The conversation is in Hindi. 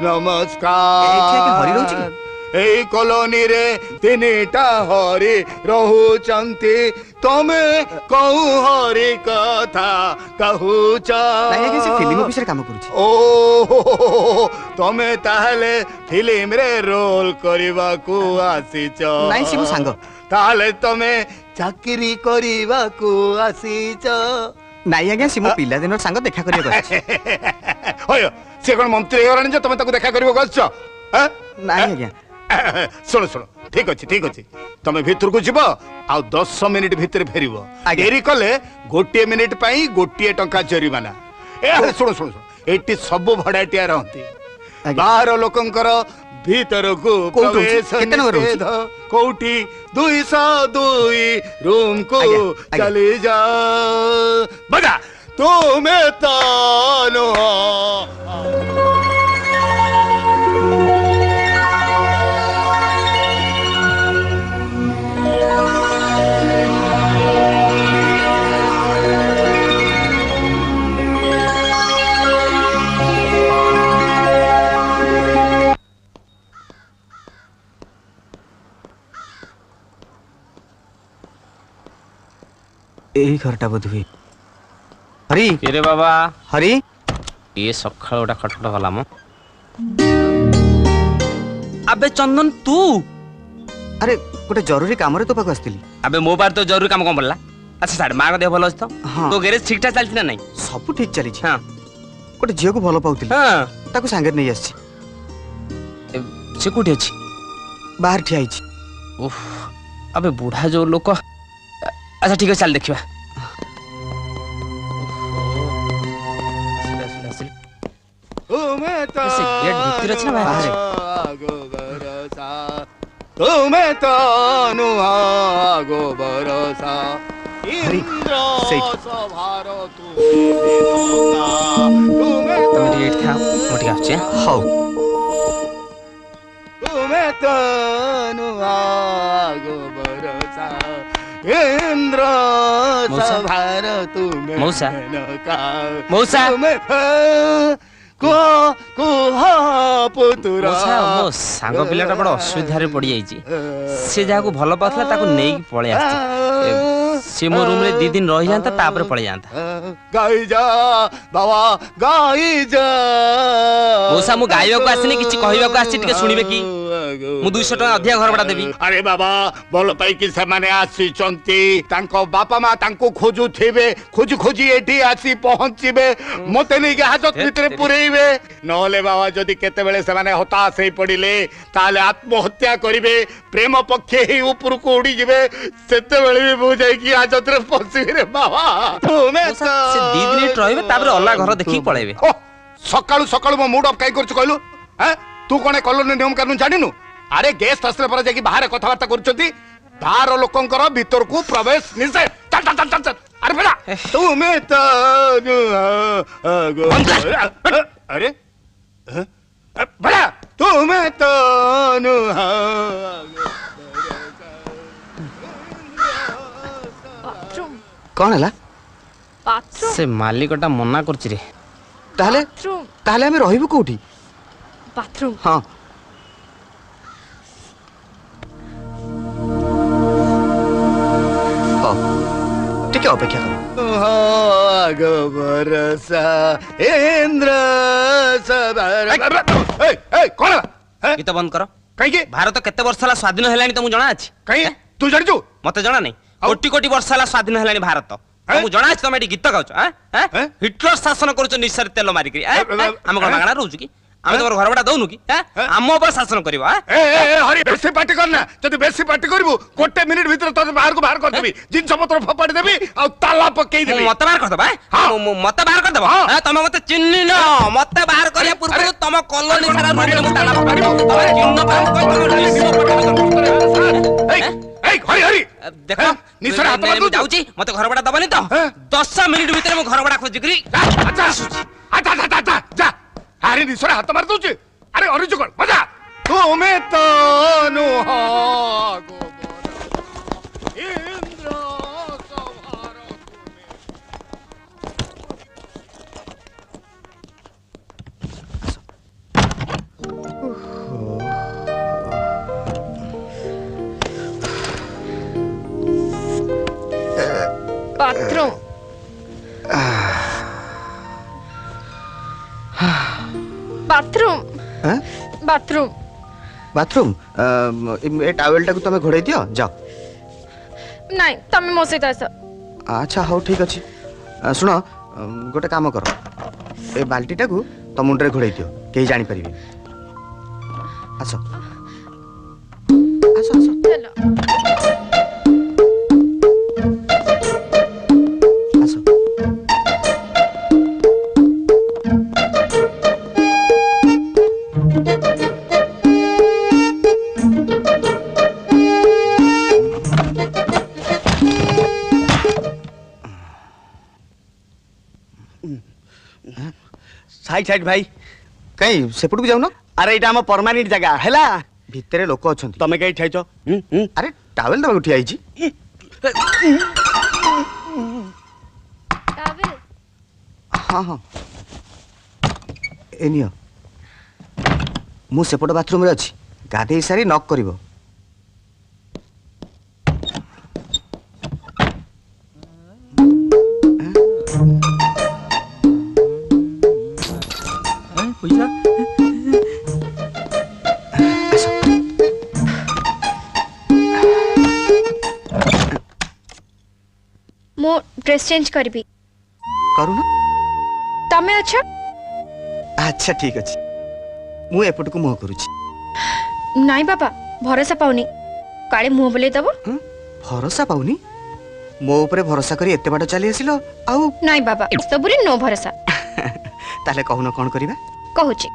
नमस्कार ए कॉलोनी रे तीनटा हरी रहुचंती तमे कहू हरी कथा कहूच फिल्म ऑफिस रे काम करूची। ओ तमे ताहले फिल्म रे रोल करबा को आसीच नाही शिबू सांग ताहले तमे चाकरी करबा को आसीच नाही आज्ञा सिमो पिला दिन सांग देखा करियो गछ होय से कोन मंत्री होरन जे तमे ताको देखा करबो गछ नाही आज्ञा सुनो सुनो ठीक अच्छे तमे भीतर को जीव आ 10 मिनिट भीतर फेरिबो देरी कले गोटे मिनिट पाई गोटे टंका जरिमाना ए सुनो सुनो एटी सब भड़ाटिया रहंती बाहर लोकंकर भीतर को प्रवेश निषेध कोठी 202 रूम को चली जा बजा तुमे तानो एही घरटा बोधुए हरी रे बाबा हरी ये सखाळ ओटा खटखट गला म अबे चंदन तू अरे गोटे जरूरी काम रे तो पाक आस्तिली अबे मो बार तो जरूरी काम कोन पड़ला अच्छा साड मार दे भलो तो हाँ। तो गैरेज ठीक ठाक चलती ना नहीं सब ठीक चली छी हां गोटे झियो को भलो पाउतिली हां ताको संगे नै आछि से कोठी अछि बाहर ठिया आइछि उफ अबे बूढ़ा जो लोक अच्छा ठीक है चल देखिबा तुम्हें तो गेट भीतर अछि ना बाहर तुम्हें तो नुआगो बरसा इंद्र सभारो तुम्हें तो गेट था मोटी आछे हाउ तुम्हें तो नुआगो बरसा इंद्र सभार तुम्हें मौसा मौसा को पुतुरा मो सांग पिलाटा बड़ असुविधा रे पड़ी जाईची से जाको भलो पाथला ताको नेई पळे आस्ती से मो रूम रे 2 दिन रहि जानता तापर पळे जानता गाई जा बाबा गाई जा मौसा मु गाइबा को आसीनी किछि कहिबा को आसी टिके सुनिबे की मु 200 टका अधिया घर बडा देबी अरे बाबा बोल पाई कि से माने आसी चंती तांको बापा मा तांको खोजु थेबे खोजु खोजी एठी आसी पहुंचीबे मते नै के हाजत भीतर पुरेइबे नहले बाबा जदी केते बेले से माने हताश हे पडिले ताले आत्महत्या करिवे प्रेम पक्षे ही ऊपर को उड़ी जिवे सेते बेले भी बुझाई कि हाजत रे पसिबे रे बाबा तुमे से 2 दिन रहबे तापर अल्लाह घर देखि पळेबे सकाळु सकाळु मो मूड ऑफ काई करछ कहलु हैं तू कोने कॉलोनी नियम कानून जानिनु अरे गेस्ट आसले पर जाकी बाहर कथावार्ता करछती बाहर लोकंकर भीतर को प्रवेश निषेध चल चल चल चल अरे बेटा तुम्हें तो अरे बेटा तुम्हें तो कोन हला से मालिकटा मना करछि रे ताले ताले हम रहिबो कोठी बाथरूम हां ठीक है अपेक्षा करो बरसा इंद्र सबर कौन गीत बंद करो कहीं भारत केते वर्ष हला स्वाधीन हेलानी तुमु जणा अछि कहीं तू जानिछु मते जणा नै कोटी कोटी वर्ष हला स्वाधीन हेलानी भारत तुमु जणा अछि तमे गीत गाउछ हैं हिटलर शासन करूछ निसर तेल मारी करी हम कोन मागणा रहउछु की आमे तोर घर बडा दउनु की हम ऊपर शासन करिवो हरि बेसी पार्टी करना जदी बेसी पार्टी करबो गोटे मिनिट भीतर तो बाहर को बाहर कर देबी जिंस पत्र फपाड़ी देबी आ ताला पकेई देबी मते बाहर कर दबा मते बाहर कर दबा तमे मते चिन्नी न मते बाहर करिया पूर्व तम कॉलोनी सारा रूम में ताला पकाड़ी तमे चिन्ह काम ए हरि हरि देखो निसर हाथ में मैं जाउची मते घर बडा दबनी तो 10 मिनिट भीतर मो घर बडा खोज करी अच्छा अच्छा जा अरे निसर हाथ मार दूचे अरे अरे जुगल मजा तुम्हें तो नुहागो इंद्र सभारो बाथरूम बाथरूम हाँ? बाथरूम बाथरूम ए टावेलटा को तुम घोड़ाई दियो जाओ। नहीं तमे मो सहित आस अच्छा हौ ठीक अछि सुनो गोटे काम कर ए बाल्टीटा को तो मुंडरे घोड़ाई दियो केही जानि परिबे। आसो आसो आसो चलो आसो साइड साइड भाई कहीं सेपट को जाऊ ना। अरे एटा हम परमानेंट जगह हैला भितरे लोक अछंती तमे कहीं ठाइछ अरे टावेल दबा उठी आइची टावेल हाँ हाँ ए नियो मु सेपट बाथरूम रे अछि गाधेई सारी नॉक करिवो। पैसा आसो मो ड्रेस चेंज करबी करू ना। तमे अच्छा अच्छा ठीक अछि मु एपट को मुह करूची। नहीं बाबा भरोसा पाउनी काले मुंह बोले दबो। भरोसा पाउनी मो ऊपर भरोसा करी एते बाट चली आसिलो आउ नहीं बाबा सबुरी नो भरोसा ताले कहून कोन करिबा कहूची